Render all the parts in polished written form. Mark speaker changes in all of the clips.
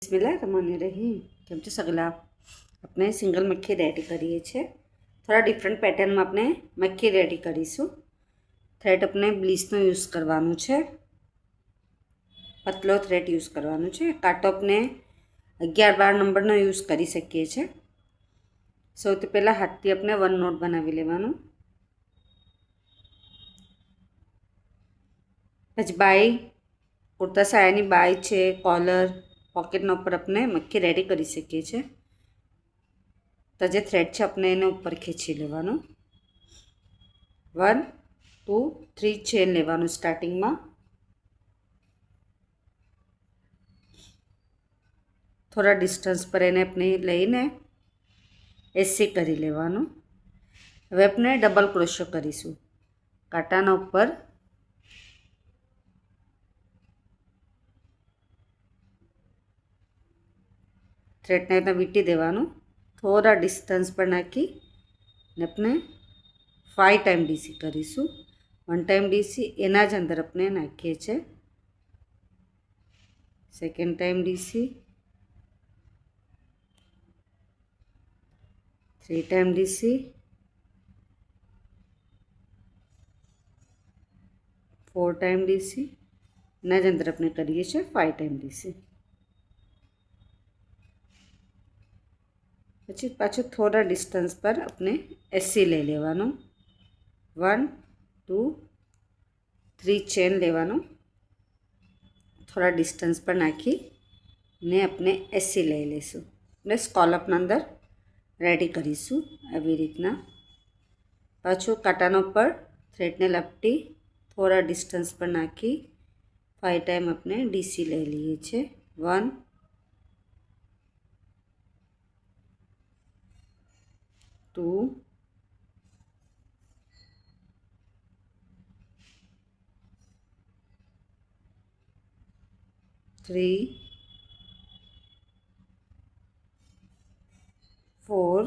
Speaker 1: बिस्मिल्लाहिर्रहमानिर्रहीम। केम छो सगला? अपने सिंगल मक्खी रेडी करिए छे। थोड़ा डिफरंट पेटर्न में अपने मक्खी रेडी करीशुं। थ्रेड अपने ब्लीचनो यूज करवानुं छे, पतलो थ्रेड यूज करवानुं छे। कांटो अपने 11-12 नंबरनो यूज करी शकीए छे। सौथी पहला हाथथी अपने 1 नॉट बनावी लेवानुं। पछी बाई, कुर्ता सायानी बाई छे, कॉलर, पॉकेटना उपर अपने मक्खी रेडी करी शकीए छे। तो जे थ्रेड छे अपने एने ऊपर खींची लेवानुं। 1 2 3 चेन लेवानुं स्टार्टिंग में। थोड़ा डिस्टन्स पर एने अपने लईने एसी करी लेवानुं। हवे अपने डबल क्रोशो करीशुं। कांटाना उपर थ्रेड ने वीटी देवानुं। थोड़ा डिस्टन्स पर नाखी ने अपने 5 टाइम डीसी करीशुं। 1 टाइम डीसी एना ज अंदर अपने नाखीए छे। Second time DC, 3 time DC, 4 time DC, एना ज अंदर अपने करीए छे 5 टाइम डीसी। पछी पाछो थोड़ा डिस्टन्स पर अपने एसी लई लेवानुं। 1 2 3 चेन लेवानुं। थोड़ा डिस्टन्स पर नाखी ने अपने एसी लई लेशुं। अपने स्कॉलपना अंदर रेडी करीशुं આવી રીતના। पाछो कांटाना पर थ्रेड ने लपटी थोड़ा डिस्टन्स पर नाखी 5 टाइम अपने डीसी लई लीए छे। 1 2 3 4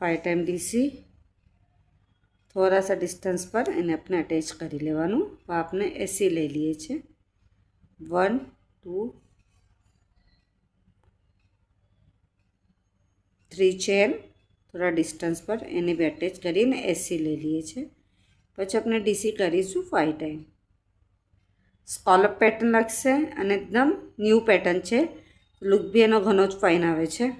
Speaker 1: 5 टाइम डीसी। थोड़ा सा डिस्टन्स पर इन्हें अपने अटैच करी लेवानुं। आपने एसी ले लिए छे। 1 2 3 चेन थोड़ा डिस्टन्स पर एने भी अटैच करीने एसी ले लिए छे। पछी अपने डीसी करीशुं 5 टाइम। स्कॉलप पेटर्न लगशे अने एकदम न्यू पेटर्न छे। लुक भी एनो घणो ज फाइन आवे छे।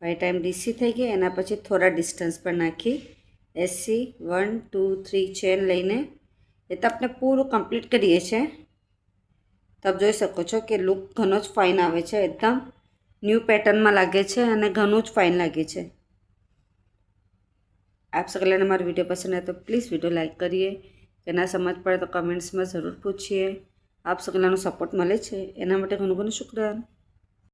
Speaker 1: 5 टाइम डीसी थई गई। एना पछी थोड़ा डिस्टन्स पर नाखी एसी 1 2 3 चेन लईने ए तो अपने पूરું कम्प्लीट करीए छे। तब जोई शको छो कि लुक घणो ज फाइन आवे छे। एकदम न्यू पेटर्न में लागे छे अने घणुं ज फाइन लागे छे। आप सगळ्यांने मारो विडियो पसंद आए तो प्लीज़ विडियो लाइक करिए। कि ना समझ पड़े तो कमेंट्स में जरूर पूछिए। आप सगळ्यांनो सपोर्ट मळे छे एना माटे घणुं घणुं शुक्रिया।